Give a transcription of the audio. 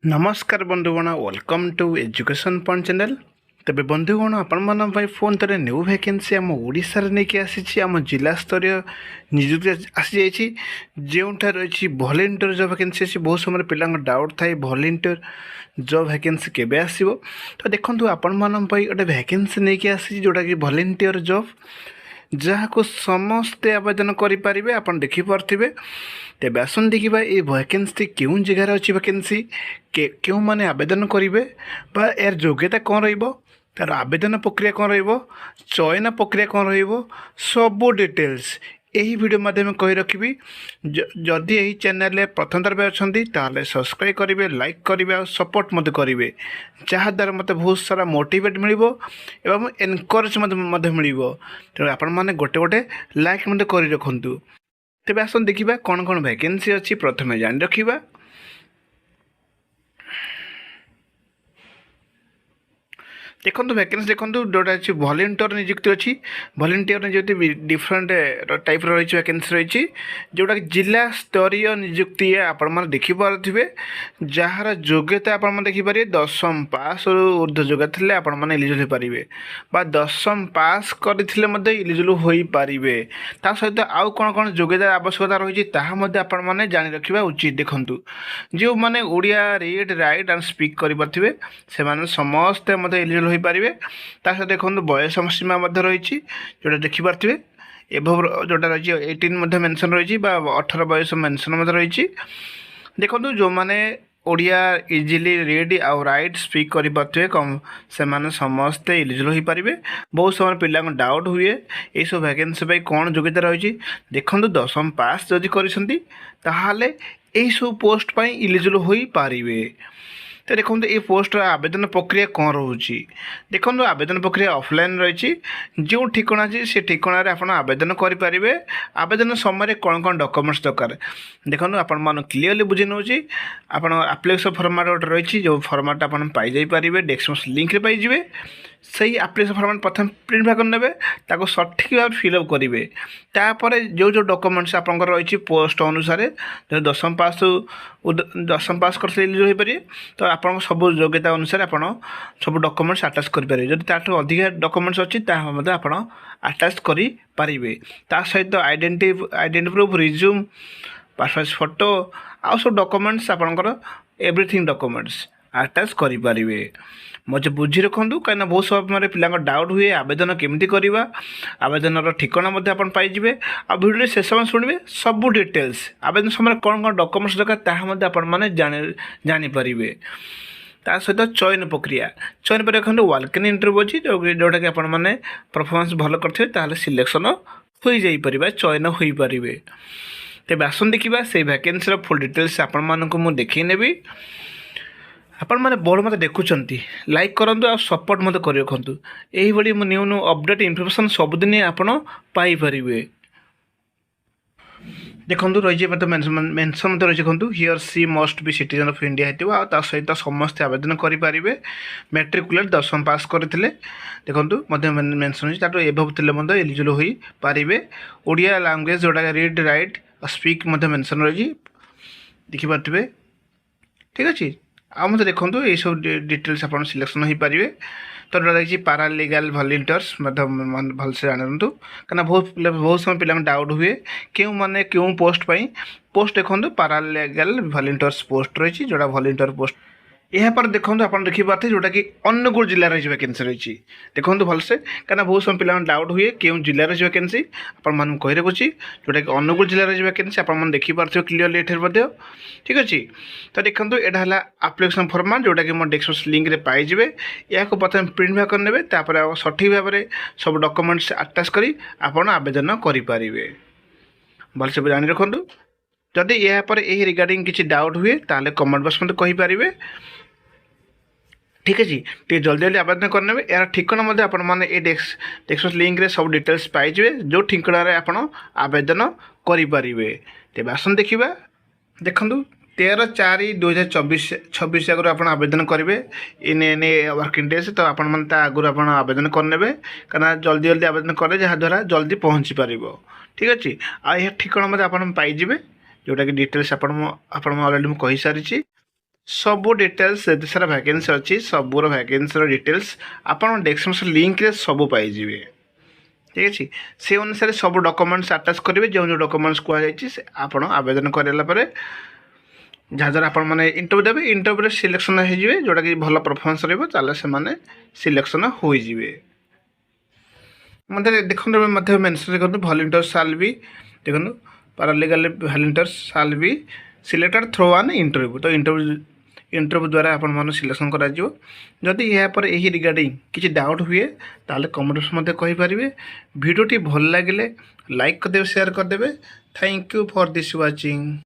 नमस्कार बंधुगण welcome to education point channel. तेरे बंधुगण आपण फोन थे न्यू वैकेंसी आम ओडिशा रे नहीं आसी आम जिला स्तरीय नियुक्ति आसी जाइए जो रही वॉलंटियर जॉब वैकेंसी अच्छी बहुत समय पिला डाउट थाए वॉलंटियर जॉब वैकेंसी केबे आसीबो। तो देखो आपण गोटे वैकेंसी नहीं आसी जोटा कि वॉलंटियर जॉब जहाँ को समस्ते आवेदन करें आप देखिपे। तेज आसन देखा ये वैकेंसी क्यों जगार अच्छी वैकेंसी क्यों मैंने आवेदन करेंगे यार योग्यता कौन तार आवेदन प्रक्रिया कौन चयन प्रक्रिया कौन सबू डिटेल्स यही वीडियो माध्यम कही रखी। जदि यही चैनल प्रथम थर अच्छा सब्सक्राइब करेंगे लाइक करेंगे और सपोर्ट मत करेंगे जहाँद्वारा मत बहुत सारा मोटिवेट मिल एवं एनकरेज मिल तेणु आपण मैंने गोटे गोटे लाइक मत कर रखु। तेज आसन देखा कौन कौन वैकेंसी अच्छी प्रथम जान रखा। देखो वैकेंसी देखो जोटा अच्छी वॉलंटियर नियुक्ति अच्छी वॉलंटियर नियुक्ति डिफरेंट टाइप रही वैकेंसी रही जोटा कि जिला स्तरीय नियुक्ति आपण मैंने देखिपे जार योग्यता आप देखिपारे दशम पास ऊर्ध्व योग्यता थे आपण मैंने इलिजिबल हो पारे दशम पास करते इलिजिबल हो पारे ता सहित आउ कौन कौन योग्यता आवश्यकता रही आपने जानी रखा उचित। देखूँ जो मैंने Odia read write and speak करें से समस्ते इलिजिबल हो पारे सहित देखो बयस सीमा रही जोटा देखिपे एभव जोटा रही 18 मेंशन रही 18 बयस मेंशन रही। देखो जो मैंने ओडिया इजिली रीड आउ राइट स्पीक करें कम से समस्ते इलिजिबल हो पारे। बहुत समय पिला डाउट हुए ये सब वैकेंसी कौन योग्यता रही देखो दशम पास जदि कर सब पोस्ट पर इलिजिबल हो पारे। तो देखो ये पोस्ट आवेदन प्रक्रिया कौन रोचे देखो आवेदन प्रक्रिया ऑफलाइन रही जो ठिकाना अच्छी से ठिकाना आप आवेदन करेंगे। आवेदन समय कौन कौन डॉक्यूमेंट्स दरकार देखो आपण मन क्लीयरली बुझे नौ आप एप्लिकेशन फॉर्मेट गोटे रही जो फॉर्मेट आप पाइपर डेस्क्रिप्शन लिंक रे पाइबे सही एप्लिकेशन फॉर्मेट प्रथम प्रिंट भाग करने सठिक भाव फिलअप करेंगे। तापर जो जो डॉक्यूमेंट्स आप रही पोस्ट अनुसार दशम पास कर इलिजिबल हो पारे तो आप सब योग्यता अनुसार आप सब डॉक्यूमेंट्स अटैच करेंगे। जब ताठू अधिक डॉक्यूमेंट्स अच्छी आप अटैच करेंगे ता सहित identity proof resume passport photo आउ सब डॉक्यूमेंट्स आपंकर एवरीथिंग डॉक्यूमेंट्स अटैच करेंगे। मुझे बुझी रखु कहीं बहुत समय पिला डाउट हुए आवेदन केमी करवा आवेदन ठिकाना आप पाइबे आ वीडियो शेष समय शुणे सबू डिटेल्स आवेदन समय कौन कौन डॉक्यूमेंट्स दरकार आपने जानीपारे। ता सहित चयन प्रक्रिया देखते वाल्क इन इंटरव्यू अच्छी जोटा कि आपने परफॉर्मेंस भल करेंगे सिलेक्शन हो जापर चयन हो पारे। तेज आसन देखा से वैकेंसी फुल डिटेल्स आपको देखी नेबी आपण मैंने बोर्ड मत देखुंत लाइक करूँ आ सपोर्ट मत कर रखु यही न्यू न्यू अपडेट इनफर्मेशन सबुदिन आपरे। देखो रही मतलब मेंशन मत रही देखो here she must be citizen of India होता सहित समस्त आवेदन करेंगे मैट्रिकुलेट दशम पास करते देखो मेंशन हो एभव थे इलिजिबल हो पारे। ओडिया लैंग्वेज जोटा रीड राइट स्पीक मेंशन रही देखिपे ठीक अच्छे आ मत देखो ये सब डिटेल्स आप सिलेक्शन हो पारे। तो रही पारालीगल वॉलंटियर्स भलसे जानतु कहीं बहुत समय पिला डाउट हुए क्यों माने क्यों पोस्ट देखो पारालीगल वॉलंटियर्स पोस्ट रही जोड़ा वॉलंटियर पोस्ट यहाँ देखो आप देखिपे जोटा कि अनुगुल जिले रही वैकेंसी रही देखो भलसे कहीं बहुत समय पिला डाउट हुए क्यों जिले रही वैकेंसी आपको कही रखुच्छी जोटा कि अनुगुल जिले रही वैकेंसी आप देखिपे क्लीयरली ये ठीक अच्छे। तो देखो यहाँ है एप्लिकेशन फॉर्मेट जोटा कि मोर डिस्क्रिप्शन लिंक रे पाइबे या प्रथम प्रिंट भाग करने सठिक भाव में सब डॉक्यूमेंट्स अटैच कर आवेदन करेंगे भलसे जानी रखु। जदि यापर यही रिगार्डिंग किसी डाउट हुए ताले कमेंट बॉक्स में कहींपारे ठीक अच्छे। टे जल्दी जल्दी आवेदन करने यार ठिकाना आपने डेस्क्रिप्शन लिंक रे सब डिटेल्स पाइबे जो ठिकाना आप आवेदन करेंगे। तेज आसन देखा देखु 13/4/2026 आगुरी आप आवेदन करेंगे इन एने वर्किंग डेज तो आपन आगुरी आप आवेदन करने कहीं जल्दी जल्दी आवेदन करें जहाँद्वारा जल्दी पहुँची पार ठीक अच्छे। आ ठिकाना आप पाइबे जोटा कि डिटेल्स आप अलरेडी मुझे कही सारी ସବୁ ଡିଟେଲ୍ସ ଯେତେ ସାରା ଭ୍ୟାକେନ୍ସି ଅଛି ସବୁର ଭ୍ୟାକେନ୍ସିର ଡିଟେଲ୍ସ ଆପଣ ଡେସ୍କ୍ରିପ୍ସନ୍ ଲିଙ୍କରେ ସବୁ ପାଇଯିବେ। ଠିକ୍ ଅଛି, ସେ ଅନୁସାରେ ସବୁ ଡକୁମେଣ୍ଟସ୍ ଆଟାଚ୍ କରିବେ। ଯେଉଁ ଯେଉଁ ଡକୁମେଣ୍ଟସ୍ କୁହାଯାଇଛି ଆପଣ ଆବେଦନ କରିଲା ପରେ ଯାହାଦ୍ୱାରା ଆପଣମାନେ ଇଣ୍ଟରଭ୍ୟୁ ଦେବେ, ଇଣ୍ଟରଭ୍ୟୁରେ ସିଲେକ୍ସନ୍ ହୋଇଯିବେ। ଯେଉଁଟାକି ଭଲ ପରଫର୍ମାନ୍ସ ରହିବ ତାହେଲେ ସେମାନେ ସିଲେକ୍ସନ୍ ହୋଇଯିବେ। ମଧ୍ୟରେ ଦେଖନ୍ତୁ ମଧ୍ୟ ମେନ୍ସନ୍ ଦେଖନ୍ତୁ ଭଲେଣ୍ଟିୟର ସାଲ୍ ବି ଦେଖନ୍ତୁ ପାରାଲିଗାଲ ଭଲେଣ୍ଟିୟର ସାଲ୍ ବି ସିଲେକ୍ଟେଡ୍ ଥ୍ରୋ ଆନ୍ ଇଣ୍ଟରଭ୍ୟୁ। ତ ଇଣ୍ଟରଭ୍ୟୁ ଦ୍ୱାରା ଆପଣମାନଙ୍କୁ ସିଲେକ୍ସନ୍ କରାଯିବ। ଯଦି ଏହାପରେ ଏହି ରିଗାର୍ଡ଼ିଂ କିଛି ଡାଉଟ୍ ହୁଏ ତାହେଲେ କମେଣ୍ଟ ବକ୍ସ ମଧ୍ୟ କହିପାରିବେ। ଭିଡ଼ିଓଟି ଭଲ ଲାଗିଲେ ଲାଇକ୍ କରିଦେବେ, ସେୟାର କରିଦେବେ। Thank you for this watching.